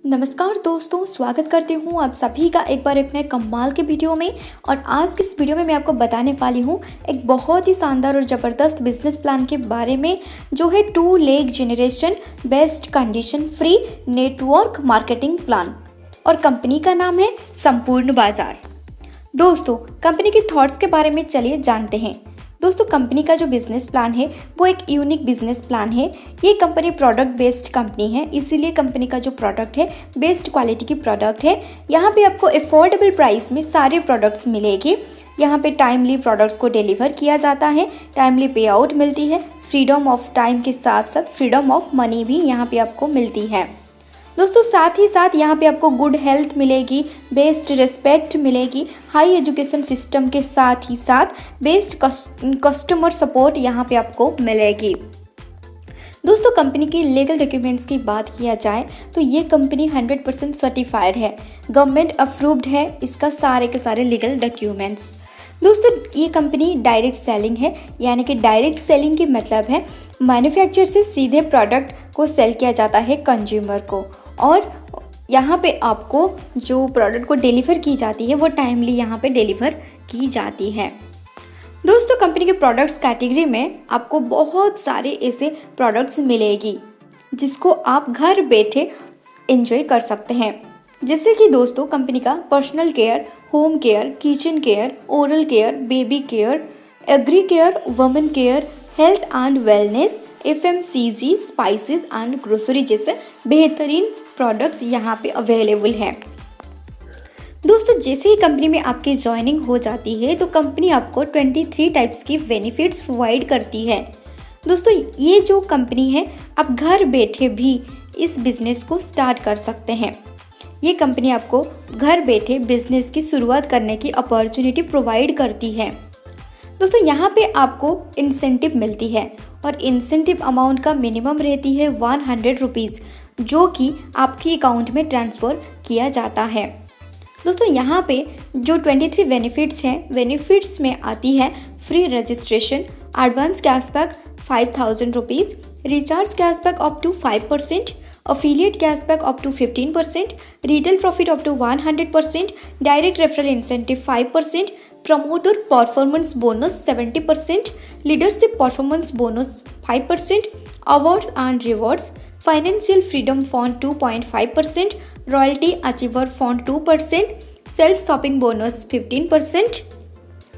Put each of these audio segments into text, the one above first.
नमस्कार दोस्तों, स्वागत करती हूँ आप सभी का एक बार एक नए कमाल के वीडियो में। और आज की इस वीडियो में मैं आपको बताने वाली हूँ एक बहुत ही शानदार और ज़बरदस्त बिजनेस प्लान के बारे में, जो है 2 leg generation best condition free network marketing plan. और कंपनी का नाम है संपूर्ण बाजार। दोस्तों, कंपनी के थॉट्स के बारे में चलिए जानते हैं। दोस्तों, कंपनी का जो बिजनेस प्लान है वो एक यूनिक बिजनेस प्लान है। ये कंपनी प्रोडक्ट बेस्ड कंपनी है, इसीलिए कंपनी का जो प्रोडक्ट है बेस्ट क्वालिटी की प्रोडक्ट है। यहाँ पे आपको अफोर्डेबल प्राइस में सारे प्रोडक्ट्स मिलेगी। यहाँ पे टाइमली प्रोडक्ट्स को डिलीवर किया जाता है, टाइमली पे आउट मिलती है, फ्रीडम ऑफ टाइम के साथ साथ फ्रीडम ऑफ मनी भी यहाँ पे आपको मिलती है। दोस्तों, साथ ही साथ यहाँ पे आपको गुड हेल्थ मिलेगी, बेस्ट रिस्पेक्ट मिलेगी, हाई एजुकेशन सिस्टम के साथ ही साथ बेस्ट कस्टमर सपोर्ट यहाँ पे आपको मिलेगी। दोस्तों, कंपनी की लीगल डॉक्यूमेंट्स की बात किया जाए तो ये कंपनी 100% सर्टिफाइड है, गवर्नमेंट अप्रूव्ड है इसका सारे के सारे लीगल डॉक्यूमेंट्स। दोस्तों, ये कंपनी डायरेक्ट सेलिंग है, यानी कि डायरेक्ट सेलिंग की मतलब है मैन्युफैक्चर से सीधे प्रोडक्ट को सेल किया जाता है कंज्यूमर को, और यहाँ पे आपको जो प्रोडक्ट को डिलीवर की जाती है वो टाइमली यहाँ पे डिलीवर की जाती है। दोस्तों, कंपनी के प्रोडक्ट्स कैटेगरी में आपको बहुत सारे ऐसे प्रोडक्ट्स मिलेगी जिसको आप घर बैठे एंजॉय कर सकते हैं। जैसे कि दोस्तों, कंपनी का personal care, home care, kitchen care, oral care, baby care, agri care, women care, health and wellness, FMCG, spices and grocery जैसे बेहतरीन प्रोडक्ट्स यहाँ पे अवेलेबल हैं। दोस्तों, जैसे ही कंपनी में आपकी ज्वाइनिंग हो जाती है तो कंपनी आपको 23 टाइप्स की बेनिफिट्स प्रोवाइड करती है। दोस्तों, ये जो कंपनी है आप घर बैठे भी इस बिज़नेस को स्टार्ट कर सकते हैं। ये कंपनी आपको घर बैठे बिजनेस की शुरुआत करने की अपॉर्चुनिटी प्रोवाइड करती है। दोस्तों, यहाँ पे आपको इंसेंटिव मिलती है और इंसेंटिव अमाउंट का मिनिमम रहती है 100 रुपीज़, जो कि आपके अकाउंट में ट्रांसफ़र किया जाता है। दोस्तों, यहाँ पे जो 23 बेनिफिट्स हैं, बेनिफिट्स में आती है free registration, advance cashback 5000 rupees, recharge cashback up to 5%, affiliate cashback up to 15%, retail profit up to 100%, direct referral incentive 5%, promoter performance bonus 70%, leadership performance bonus 5%, awards and rewards, financial freedom fund 2.5%, royalty achiever fund 2%, self shopping bonus 15%,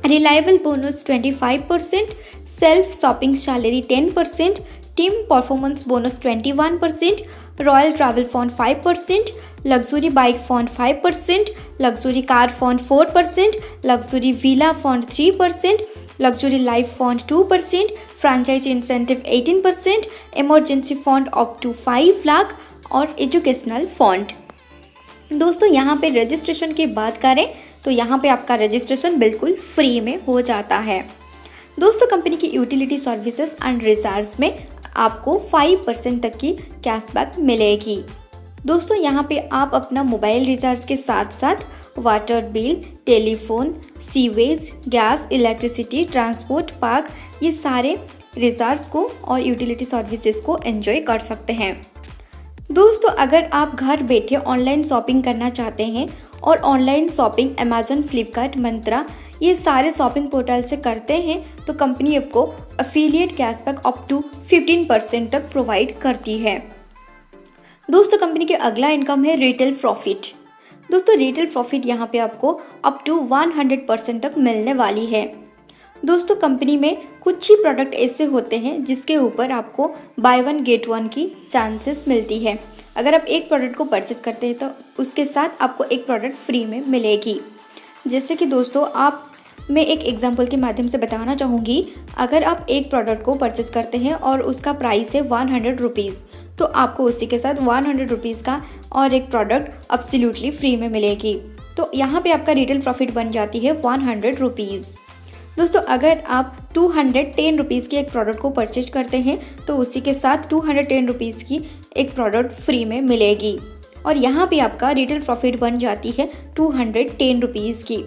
reliable bonus 25%, self shopping salary 10%, team performance bonus 21%, royal travel fund 5%, luxury bike fund 5%, luxury car fund 4%, luxury villa fund 3%, luxury life fund 2%, franchise incentive 18%, emergency fund up to 5 lakh और educational fund. दोस्तों, यहाँ पे registration की बात करें तो यहाँ पे आपका रजिस्ट्रेशन बिल्कुल फ्री में हो जाता है। दोस्तों, कंपनी की यूटिलिटी सर्विसेज एंड रिचार्ज में आपको 5% तक की कैशबैक मिलेगी। दोस्तों, यहाँ पे आप अपना मोबाइल रिचार्ज के साथ साथ water bill, telephone, sewage, gas, electricity, transport, park, ये सारे रिचार्ज को और यूटिलिटी सर्विसेज को एंजॉय कर सकते हैं। दोस्तों, अगर आप घर बैठे ऑनलाइन शॉपिंग करना चाहते हैं और ऑनलाइन शॉपिंग अमेजन, फ्लिपकार्ट, मंत्रा ये सारे शॉपिंग पोर्टल से करते हैं तो कंपनी आपको अफिलिएट कैशबैक अप टू 15% तक प्रोवाइड करती है। दोस्तों, कंपनी के अगला इनकम है रिटेल प्रॉफिट। दोस्तों, रिटेल प्रॉफिट यहाँ पे आपको अप टू 100% तक मिलने वाली है। दोस्तों, कंपनी में कुछ ही प्रोडक्ट ऐसे होते हैं जिसके ऊपर आपको बाय 1 गेट 1 की चांसेस मिलती है। अगर आप एक प्रोडक्ट को परचेज करते हैं तो उसके साथ आपको एक प्रोडक्ट फ्री में मिलेगी। जैसे कि दोस्तों, मैं एक एग्जांपल के माध्यम से बताना चाहूँगी। अगर आप एक प्रोडक्ट को परचेज करते हैं और उसका प्राइस है 100 रुपीज़, तो आपको उसी के साथ 100 रुपीज़ का और एक प्रोडक्ट अब्सोल्युटली फ्री में मिलेगी। तो यहाँ पे आपका रिटेल प्रॉफिट बन जाती है 100 रुपीज़। दोस्तों, अगर आप 210 रुपीज़ की एक प्रोडक्ट को परचेज करते हैं तो उसी के साथ 210 रुपीज़ की एक प्रोडक्ट फ्री में मिलेगी, और यहाँ पे आपका रिटेल प्रॉफिट बन जाती है 210 रुपीज़ की।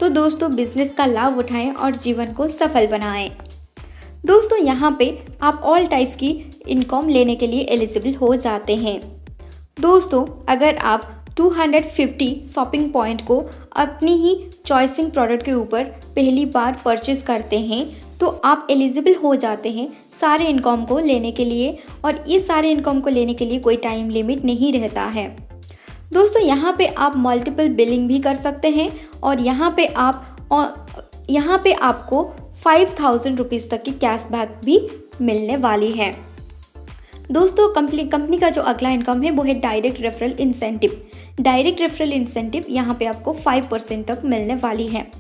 तो दोस्तों, बिजनेस का लाभ उठाएं और जीवन को सफल बनाएं। दोस्तों यहाँ पे आप ऑल टाइप की इनकम लेने के लिए एलिजिबल हो जाते हैं। दोस्तों अगर आप 250 शॉपिंग पॉइंट को अपनी ही चॉइसिंग प्रोडक्ट के ऊपर पहली बार परचेज करते हैं तो आप एलिजिबल हो जाते हैं सारे इनकम को लेने के लिए, और ये सारे इनकम को लेने के लिए कोई टाइम लिमिट नहीं रहता है। दोस्तों यहाँ पे आप मल्टीपल बिलिंग भी कर सकते हैं और यहाँ पे आपको 5000 रुपीज़ तक की कैशबैक भी मिलने वाली है। दोस्तों कंपनी का जो अगला इनकम है वो है direct referral incentive. Direct referral incentive यहाँ पे आपको 5% तक मिलने वाली है।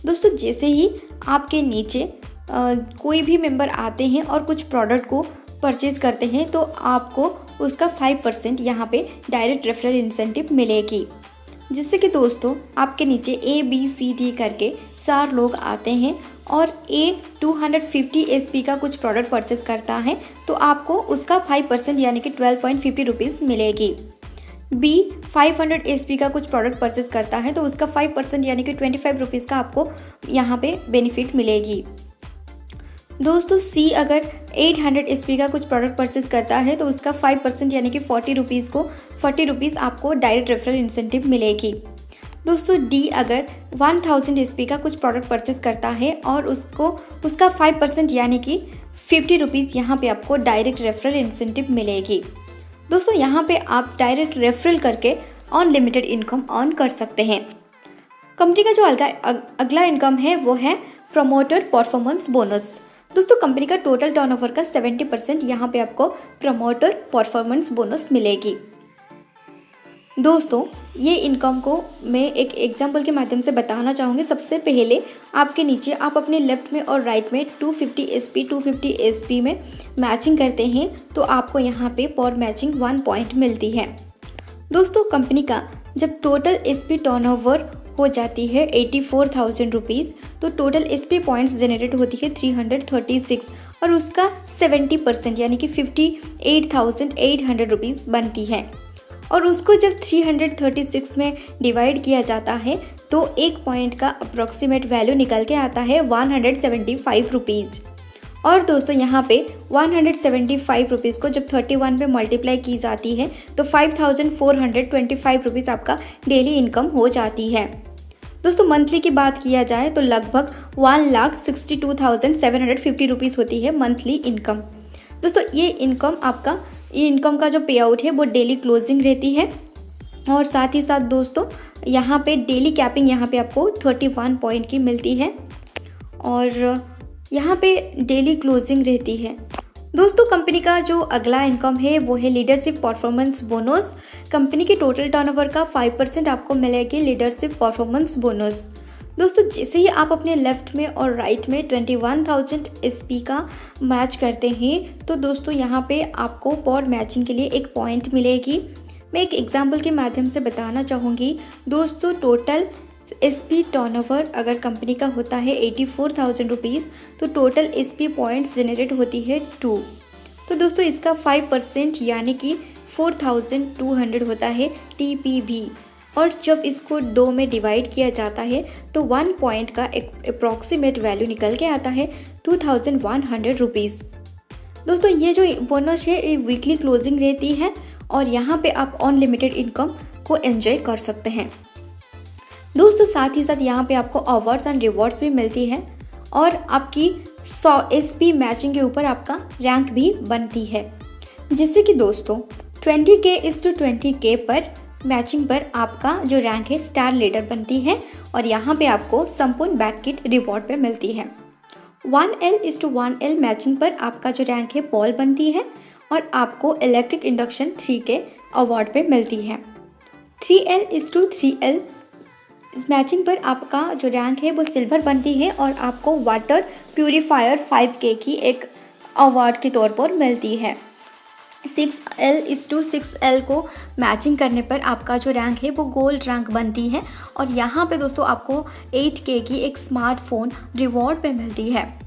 दोस्तों जैसे ही आपके नीचे कोई भी मेंबर आते हैं और कुछ प्रोडक्ट को परचेज करते हैं तो आपको उसका 5% यहाँ पे डायरेक्ट रेफरल इंसेंटिव मिलेगी, जिससे कि दोस्तों आपके नीचे ABCD करके 4 लोग आते हैं और A 250 SP का कुछ प्रोडक्ट परचेज करता है तो आपको उसका 5% यानी कि 12.50 रुपीज़ मिलेगी। B 500 SP का कुछ प्रोडक्ट परचेज करता है तो उसका 5% यानी कि 25 रुपीज़ का आपको यहाँ पे बेनिफिट मिलेगी। दोस्तों C अगर 800 SP का कुछ प्रोडक्ट परचेज करता है तो उसका 5% यानी कि 40 रुपीज़ आपको डायरेक्ट रेफरल इंसेंटिव मिलेगी। दोस्तों D अगर 1000 SP का कुछ प्रोडक्ट परचेज करता है और उसका 5% यानी कि 50 रुपीज़ यहाँ पे आपको डायरेक्ट रेफरल इंसेंटिव मिलेगी। दोस्तों यहाँ पे आप डायरेक्ट रेफरल करके अनलिमिटेड इनकम अर्न कर सकते हैं। कंपनी का जो अगला इनकम है वो है प्रमोटर परफॉर्मेंस बोनस। दोस्तों कंपनी का टोटल टर्नओवर का 70% यहाँ पे आपको प्रमोटर परफॉर्मेंस बोनस मिलेगी। दोस्तों ये इनकम को मैं एक एग्जांपल के माध्यम से बताना चाहूँगी। सबसे पहले आपके नीचे आप अपने लेफ्ट में और राइट में 250 SP में मैचिंग करते हैं तो आपको यहाँ पे पर मैचिंग 1 पॉइंट मिलती है। दोस्तों कंपनी का जब टोटल SP टर्नओवर हो जाती है 84,000 रुपीज़ तो टोटल SP पॉइंट्स जनरेट होती है 336 और उसका 70% यानी कि 58,800 रुपीज़ बनती है। और उसको जब 336 में डिवाइड किया जाता है तो एक पॉइंट का अप्रॉक्सीमेट वैल्यू निकल के आता है 175 रुपीज़। और दोस्तों यहाँ पे 175 रुपीज़ को जब 31 पे मल्टीप्लाई की जाती है तो 5,425 रुपीज़ आपका डेली इनकम हो जाती है। दोस्तों मंथली की बात किया जाए तो लगभग 1,62,750 रुपीज़ होती है मंथली इनकम। दोस्तों ये इनकम का जो पे आउट है वो डेली क्लोजिंग रहती है और साथ ही साथ दोस्तों यहाँ पे डेली कैपिंग यहाँ पे आपको 31 पॉइंट की मिलती है और यहाँ पे डेली क्लोजिंग रहती है। दोस्तों कंपनी का जो अगला इनकम है वो है लीडरशिप परफॉर्मेंस बोनस। कंपनी के टोटल टर्नओवर का 5% आपको मिलेगी लीडरशिप परफॉर्मेंस बोनस। दोस्तों जैसे ही आप अपने लेफ्ट में और राइट में 21,000 SP का मैच करते हैं तो दोस्तों यहाँ पे आपको पर मैचिंग के लिए एक पॉइंट मिलेगी। मैं एक एग्जाम्पल के माध्यम से बताना चाहूँगी। दोस्तों टोटल SP टर्नओवर अगर कंपनी का होता है 84,000 रुपीज़ तो टोटल SP पॉइंट्स जनरेट होती है 2। तो दोस्तों इसका 5% यानी कि 4,200 होता है TPV और जब इसको 2 में डिवाइड किया जाता है तो 1 पॉइंट का एक अप्रॉक्सीमेट वैल्यू निकल के आता है 2,100 रुपीज़। दोस्तों ये जो बोनस है ये वीकली क्लोजिंग रहती है और यहाँ पे आप अनलिमिटेड इनकम को एंजॉय कर सकते हैं। दोस्तों साथ ही साथ यहाँ पे आपको अवार्ड्स एंड रिवॉर्ड्स भी मिलती है और आपकी 100 SP मैचिंग के ऊपर आपका रैंक भी बनती है, जिससे कि दोस्तों 20K/20K पर मैचिंग पर आपका जो रैंक है स्टार लीडर बनती है और यहाँ पे आपको संपूर्ण बैक किट रिवॉर्ड पे मिलती है। 1L/1L मैचिंग पर आपका जो रैंक है बॉल बनती है और आपको इलेक्ट्रिक इंडक्शन 3K अवार्ड पे मिलती है। 3L/3L मैचिंग पर आपका जो रैंक है वो सिल्वर बनती है और आपको वाटर प्यूरीफायर 5K की एक अवार्ड के तौर पर मिलती है। 6L/6L को मैचिंग करने पर आपका जो रैंक है वो गोल्ड रैंक बनती है और यहाँ पे दोस्तों आपको 8K की एक स्मार्टफोन रिवॉर्ड पे मिलती है।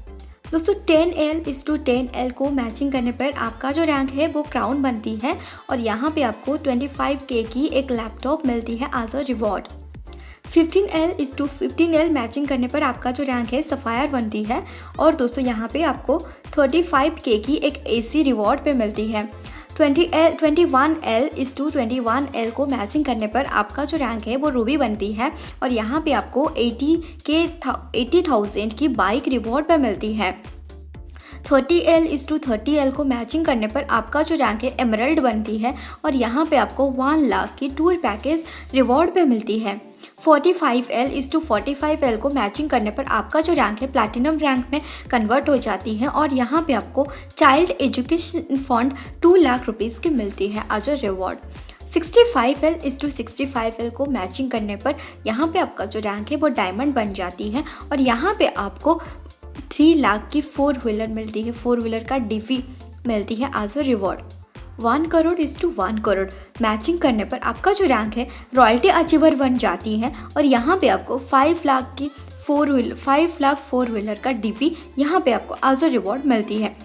दोस्तों 10L/10L को मैचिंग करने पर आपका जो रैंक है वो क्राउन बनती है और यहाँ पे आपको 25K की एक लैपटॉप मिलती है as a reward. 15L/15L matching करने पर आपका जो रैंक है सफ़ायर बनती है और दोस्तों यहाँ पे आपको 35K की एक AC रिवॉर्ड पे मिलती है। 21L को मैचिंग करने पर आपका जो रैंक है वो रूबी बनती है और यहाँ पे आपको 80,000 की बाइक रिवॉर्ड पे मिलती है। 30L को मैचिंग करने पर आपका जो रैंक है एमरल्ड बनती है और यहाँ पे आपको 1 लाख की टूर पैकेज रिवॉर्ड पे मिलती है। 45L को मैचिंग करने पर आपका जो रैंक है प्लैटिनम रैंक में कन्वर्ट हो जाती है और यहाँ पे आपको child education fund 2 lakh rupees की मिलती है एज अ रिवॉर्ड। 65L को मैचिंग करने पर यहाँ पे आपका जो रैंक है वो डायमंड बन जाती है और यहाँ पे आपको 3 लाख की 4 व्हीलर मिलती है, 4 व्हीलर का डीवी मिलती है as a reward. 1 crore matching करने पर आपका जो रैंक है रॉयल्टी अचीवर बन जाती है और यहाँ पे आपको 5 लाख 4 व्हीलर का डीपी यहाँ पे आपको एज अ रिवॉर्ड मिलती है।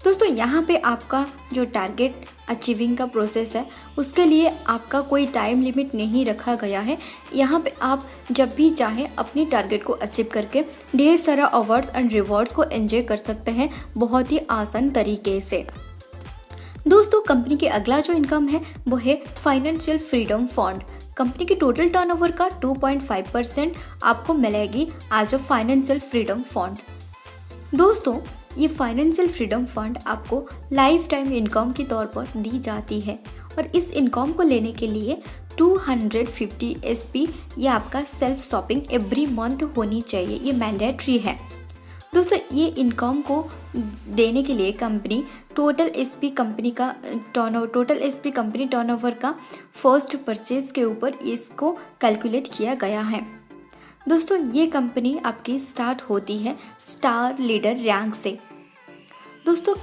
दोस्तों यहाँ पे आपका जो टारगेट अचीविंग का प्रोसेस है उसके लिए आपका कोई टाइम लिमिट नहीं रखा गया है। यहाँ पे आप जब भी चाहें अपनी टारगेट को अचीव करके ढेर सारा अवार्ड्स एंड रिवॉर्ड्स को एंजॉय कर सकते हैं बहुत ही आसान तरीके से। दोस्तों कंपनी के अगला जो इनकम है वो है फाइनेंशियल फ्रीडम फंड। कंपनी की टोटल टर्नओवर का 2.5% आपको मिलेगी as a financial freedom fund. दोस्तों ये फाइनेंशियल फ्रीडम फंड आपको लाइफ टाइम इनकम के तौर पर दी जाती है और इस इनकम को लेने के लिए 250 SP ये आपका सेल्फ शॉपिंग एवरी मंथ होनी चाहिए, ये मैंडेटरी है। दोस्तों ये इनकम को देने के लिए company total SP company turnover का फर्स्ट परचेज के ऊपर इसको कैलकुलेट किया गया है। दोस्तों ये कंपनी आपकी स्टार्ट होती है स्टार लीडर रैंक से। दोस्तों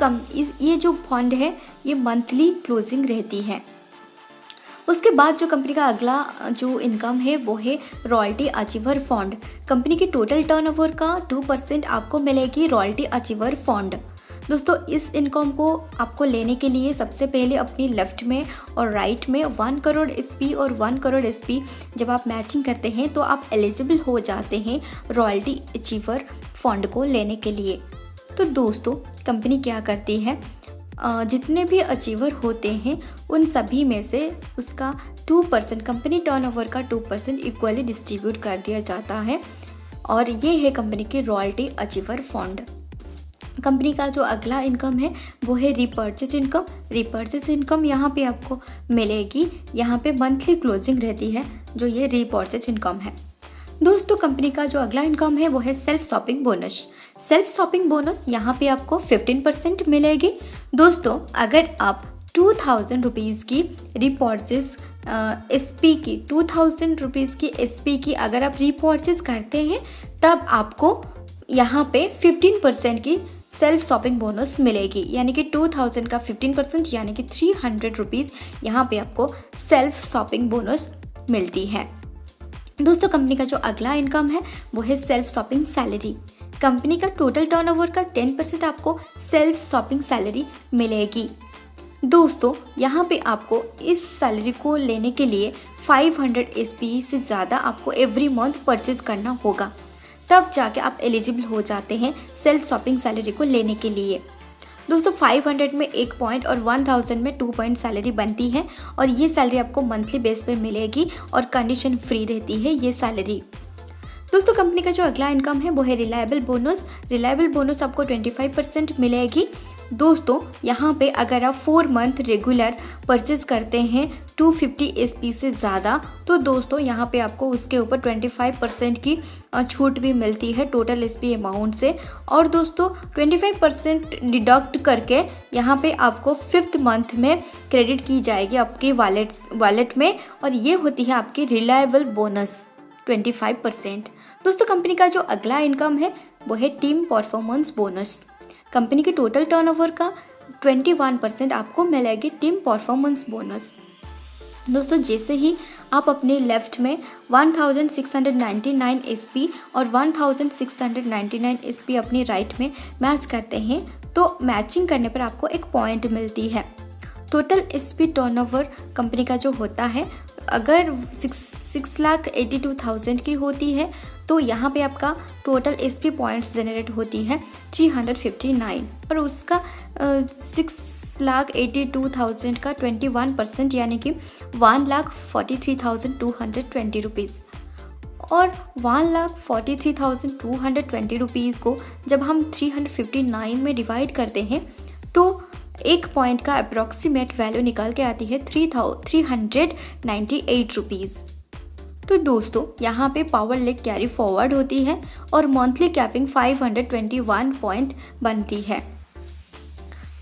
ये जो फंड है ये मंथली क्लोजिंग रहती है। उसके बाद जो कंपनी का अगला जो इनकम है वो है रॉयल्टी अचीवर फंड। कंपनी की टोटल टर्नओवर का 2% आपको मिलेगी रॉयल्टी अचीवर फंड। दोस्तों इस इनकम को आपको लेने के लिए सबसे पहले अपनी लेफ्ट में और राइट में 1 करोड़ SP और 1 करोड़ SP जब आप मैचिंग करते हैं तो आप एलिजिबल हो जाते हैं रॉयल्टी अचीवर फंड को लेने के लिए। तो दोस्तों कंपनी क्या करती है, जितने भी अचीवर होते हैं उन सभी में से उसका 2% कंपनी टर्नओवर का 2% इक्वली डिस्ट्रीब्यूट कर दिया जाता है और ये है कंपनी की रॉयल्टी अचीवर फंड। कंपनी का जो अगला इनकम है वो है रिपर्चेज इनकम। रिपर्चेज इनकम यहाँ पे आपको मिलेगी, यहाँ पे मंथली क्लोजिंग रहती है जो ये रिपर्चेज इनकम है। दोस्तों कंपनी का जो अगला इनकम है वो है self shopping bonus. Self shopping bonus यहाँ पे आपको 15% मिलेगी। दोस्तों अगर आप 2000 रुपीज़ की रिपर्चेज SP की 2000 रुपीज़ की SP की अगर आप रिपर्चेज करते हैं तब आपको यहाँ पे 15% की सेल्फ शॉपिंग बोनस मिलेगी, यानी कि 2000 का 15% यानी कि 300 रुपीज़ यहाँ पे आपको सेल्फ शॉपिंग बोनस मिलती है। दोस्तों कंपनी का जो अगला इनकम है वो है सेल्फ शॉपिंग सैलरी। कंपनी का टोटल टर्नओवर का 10% आपको सेल्फ शॉपिंग सैलरी मिलेगी। दोस्तों यहाँ पे आपको इस सैलरी को लेने के लिए 500 SP से ज़्यादा आपको एवरी मंथ परचेज करना होगा, तब जाके आप एलिजिबल हो जाते हैं सेल्फ शॉपिंग सैलरी को लेने के लिए। दोस्तों 500 में 1 पॉइंट और 1000 में 2 पॉइंट सैलरी बनती है और ये सैलरी आपको मंथली बेस पे मिलेगी और कंडीशन फ्री रहती है ये सैलरी। दोस्तों कंपनी का जो अगला इनकम है वो है रिलायबल बोनस। रिलायबल बोनस आपको 25% मिलेगी। दोस्तों यहाँ पे अगर आप 4 मंथ रेगुलर परचेज करते हैं 250 SP से ज़्यादा तो दोस्तों यहाँ पे आपको उसके ऊपर 25% की छूट भी मिलती है टोटल SP अमाउंट से। और दोस्तों 25% डिडक्ट करके यहाँ पे आपको 5th मंथ में क्रेडिट की जाएगी आपकी वॉलेट में और ये होती है आपकी रिलायबल बोनस 25%। दोस्तों कंपनी का जो अगला इनकम है वो है टीम परफॉर्मेंस बोनस। कंपनी की टोटल टर्नओवर का 21% आपको मिलेगी टीम परफॉर्मेंस बोनस। दोस्तों जैसे ही आप अपने लेफ्ट में 1699 SP और 1699 SP अपनी राइट में मैच करते हैं तो मैचिंग करने पर आपको एक पॉइंट मिलती है। टोटल एसपी टर्नओवर कंपनी का जो होता है, अगर 6,82,000 की होती है तो यहाँ पे आपका टोटल एसपी पॉइंट्स जनरेट होती है 359, और उसका 6,82,000 का 21% यानी कि 1,43,220 रुपीज़। और 1,43,220 रुपीज़ को जब हम 359 में डिवाइड करते हैं तो एक पॉइंट का अप्रॉक्सीमेट वैल्यू निकल के आती है 398 रुपीज़। तो दोस्तों यहाँ पे पावर लेग कैरी फॉरवर्ड होती है और मंथली कैपिंग 521 पॉइंट बनती है।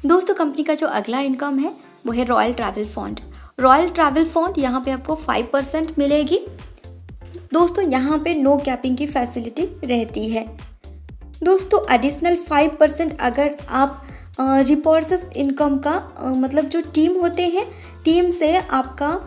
दोस्तों कंपनी का जो अगला इनकम है वो है royal travel fund. Royal travel fund यहाँ पे आपको 5% मिलेगी। दोस्तों यहाँ पे नो कैपिंग की फैसिलिटी रहती है। दोस्तों एडिशनल 5% अगर आप रिपोर्सेस इनकम का मतलब जो टीम होते हैं, टीम से आपका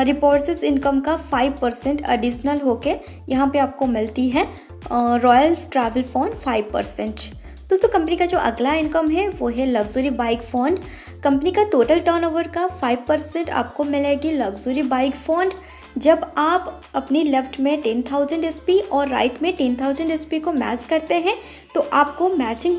रिपोर्सेस इनकम का 5% एडिशनल होके यहाँ पे आपको मिलती है रॉयल ट्रैवल फंड 5%। दोस्तों कंपनी का जो अगला इनकम है वो है लग्जरी बाइक फंड। कंपनी का टोटल टर्नओवर का 5% आपको मिलेगी लग्जरी बाइक फंड। जब आप अपनी लेफ्ट में 10,000 एसपी और राइट में 10,000 एसपी को मैच करते हैं तो आपको मैचिंग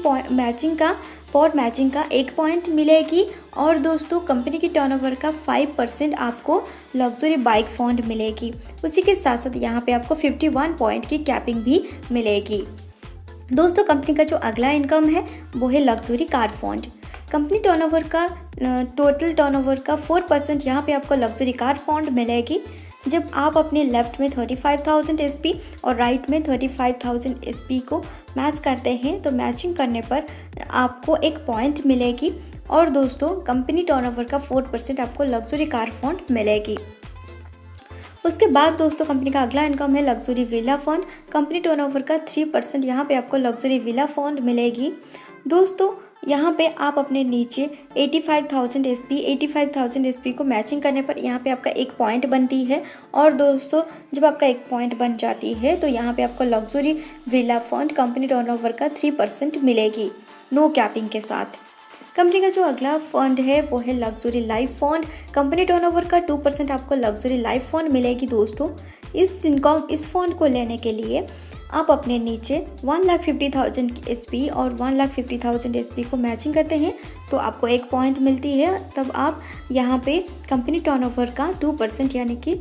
का 1 पॉइंट मिलेगी। और दोस्तों कंपनी की टर्नओवर का 5% आपको लग्जरी बाइक फंड मिलेगी। उसी के साथ साथ यहाँ पे आपको 51 पॉइंट की कैपिंग भी मिलेगी। दोस्तों कंपनी का जो अगला इनकम है वो है luxury car fund. Company turnover का टोटल टर्नओवर का 4% यहाँ पे आपको लग्जरी कार फंड मिलेगी। जब आप अपने लेफ्ट में 35,000 एसपी और राइट में 35,000 एसपी को मैच करते हैं तो मैचिंग करने पर आपको 1 पॉइंट मिलेगी। और दोस्तों कंपनी टर्नओवर का 4% आपको लग्जरी कार फंड मिलेगी। उसके बाद दोस्तों कंपनी का अगला इनकम है luxury villa fund. Company turnover का 3% यहाँ पे आपको लग्जरी विला फंड मिलेगी। दोस्तों यहाँ पे आप अपने नीचे 85,000 एसपी को मैचिंग करने पर यहाँ पे आपका 1 पॉइंट बनती है। और दोस्तों जब आपका 1 पॉइंट बन जाती है तो यहाँ पे आपको luxury villa fund company turnover का 3% मिलेगी नो कैपिंग के साथ। कंपनी का जो अगला फंड है वो है luxury life fund. Company turnover का 2% आपको लग्जरी लाइफ फंड मिलेगी। दोस्तों इस फंड को लेने के लिए आप अपने नीचे 1,50,000 एसपी और 1,50,000 एसपी को मैचिंग करते हैं तो आपको 1 पॉइंट मिलती है। तब आप यहाँ पे कंपनी टर्नओवर का 2% यानी कि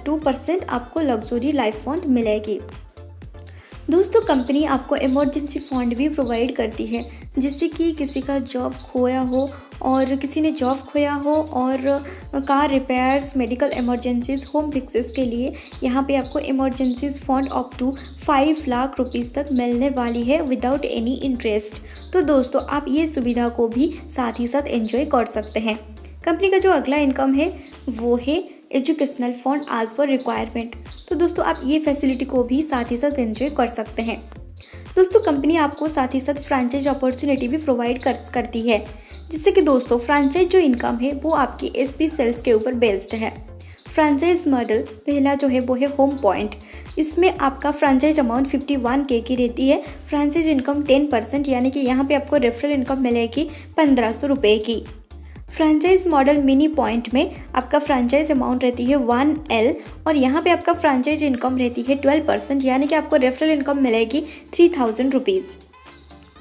2% आपको लग्जरी लाइफ फंड मिलेगी। दोस्तों कंपनी आपको इमरजेंसी फंड भी प्रोवाइड करती है, जिससे कि किसी का जॉब खोया हो और किसी ने जॉब खोया हो और car repairs, medical emergencies, home fixes के लिए यहाँ पे आपको emergencies fund up to 5 lakh rupees तक मिलने वाली है विदाउट एनी इंटरेस्ट। तो दोस्तों आप ये सुविधा को भी साथ ही साथ एंजॉय कर सकते हैं। कंपनी का जो अगला इनकम है वो है educational fund as per requirement. तो दोस्तों आप ये फैसिलिटी को भी साथ ही साथ एंजॉय कर सकते हैं। दोस्तों कंपनी आपको साथ ही साथ फ्रेंचाइज अपॉर्चुनिटी भी प्रोवाइड करती है, जिससे कि दोस्तों फ्रेंचाइज जो इनकम है वो आपकी एसपी सेल्स के ऊपर बेस्ड है। फ्रेंचाइज मॉडल पहला जो है वो है होम पॉइंट। इसमें आपका फ्रेंचाइज अमाउंट 51K की रहती है। फ्रेंचाइज इनकम 10% यानी कि यहाँ पे आपको रेफरल इनकम मिलेगी 1,500 रुपये की। फ्रेंचाइज मॉडल मिनी पॉइंट में आपका फ्रेंचाइज अमाउंट रहती है 1L और यहाँ पे आपका फ्रेंचाइज इनकम रहती है 12% यानी कि आपको रेफरल इनकम मिलेगी 3,000 rupees.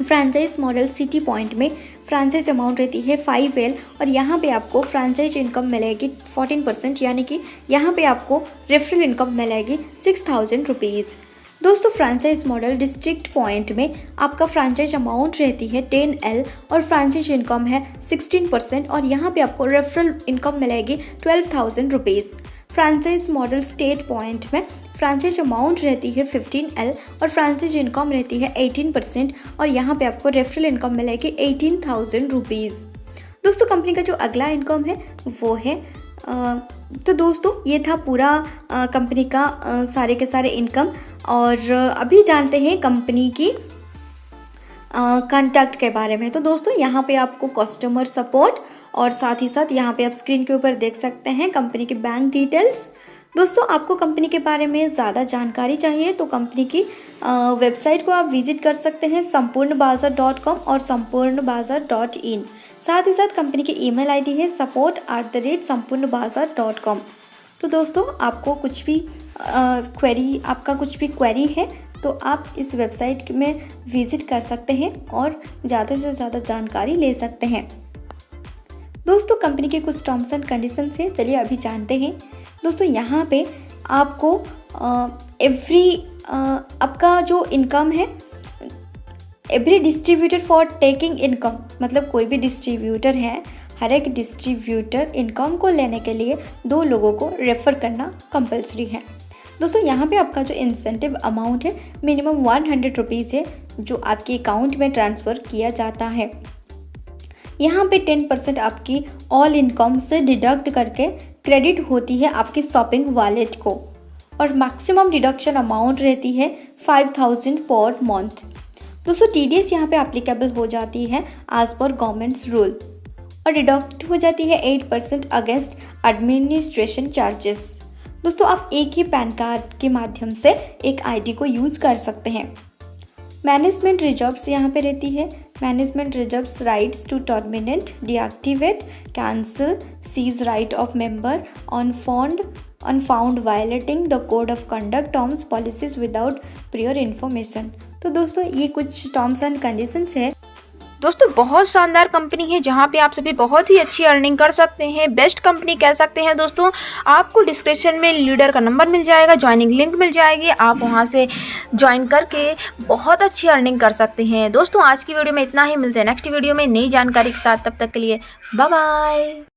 Franchise model city point में फ्रेंचाइज अमाउंट रहती है 5L और यहाँ पे आपको फ्रेंचाइज इनकम मिलेगी 14% यानी कि यहाँ पे आपको रेफरल इनकम मिलेगी 6,000 रुपीज़। दोस्तों फ्रेंचाइज मॉडल डिस्ट्रिक्ट पॉइंट में आपका फ्रेंचाइज अमाउंट रहती है 10L और फ्रेंचाइज इनकम है 16% और यहाँ पे आपको रेफरल इनकम मिलेगी 12,000 rupees. Franchise model state point में फ्रेंचाइज अमाउंट रहती है 15L और फ्रेंचाइज इनकम रहती है 18% और यहाँ पे आपको रेफरल इनकम मिलेगी 18,000 रुपीज़। दोस्तों कंपनी का जो अगला इनकम है वो है तो दोस्तों ये था पूरा कंपनी का सारे के सारे इनकम। और अभी जानते हैं कंपनी की कॉन्टैक्ट के बारे में। तो दोस्तों यहाँ पे आपको कस्टमर सपोर्ट और साथ ही साथ यहाँ पे आप स्क्रीन के ऊपर देख सकते हैं कंपनी की बैंक डिटेल्स। दोस्तों आपको कंपनी के बारे में ज़्यादा जानकारी चाहिए तो कंपनी की वेबसाइट को आप विजिट कर सकते हैं sampoornabazaar.com और sampoornabazaar.in। साथ ही साथ कंपनी की ईमेल आईडी है support@sampoornabazar.com। तो दोस्तों आपको कुछ भी क्वेरी है तो आप इस वेबसाइट में विजिट कर सकते हैं और ज़्यादा से ज़्यादा जानकारी ले सकते हैं। दोस्तों कंपनी के कुछ टर्म्स एंड कंडीशंस हैं, चलिए अभी जानते हैं। दोस्तों यहाँ पे आपको आपका जो इनकम है, every distributor for taking income, मतलब कोई भी डिस्ट्रीब्यूटर है, हर एक डिस्ट्रीब्यूटर इनकम को लेने के लिए 2 लोगों को रेफ़र करना कंपलसरी है। दोस्तों यहाँ पे आपका जो इंसेंटिव अमाउंट है मिनिमम 100 रुपीज़ है, जो आपके अकाउंट में ट्रांसफ़र किया जाता है। यहाँ पे 10% आपकी ऑल इनकम से डिडक्ट करके क्रेडिट होती है आपकी शॉपिंग वॉलेट को, और मैक्सिमम डिडक्शन अमाउंट रहती है 5000 पर मंथ। दोस्तों TDS यहाँ पे एप्लीकेबल हो जाती है एज पर गवर्नमेंट्स रूल, और डिडक्ट हो जाती है 8% अगेंस्ट एडमिनिस्ट्रेशन चार्जेस। दोस्तों आप एक ही पैन कार्ड के माध्यम से एक ID को यूज़ कर सकते हैं। मैनेजमेंट रिजर्व्स यहाँ पे रहती है। Management reserves rights to terminate, deactivate, cancel, seize right of member on found violating the code of conduct terms policies without prior information. तो दोस्तों ये कुछ टर्म्स एंड कंडीशंस है। दोस्तों बहुत शानदार कंपनी है जहाँ पे आप सभी बहुत ही अच्छी अर्निंग कर सकते हैं। बेस्ट कंपनी कह सकते हैं। दोस्तों आपको डिस्क्रिप्शन में लीडर का नंबर मिल जाएगा, ज्वाइनिंग लिंक मिल जाएगी, आप वहाँ से ज्वाइन करके बहुत अच्छी अर्निंग कर सकते हैं। दोस्तों आज की वीडियो में इतना ही, मिलते हैं नेक्स्ट वीडियो में नई जानकारी के साथ। तब तक के लिए बाय बाय।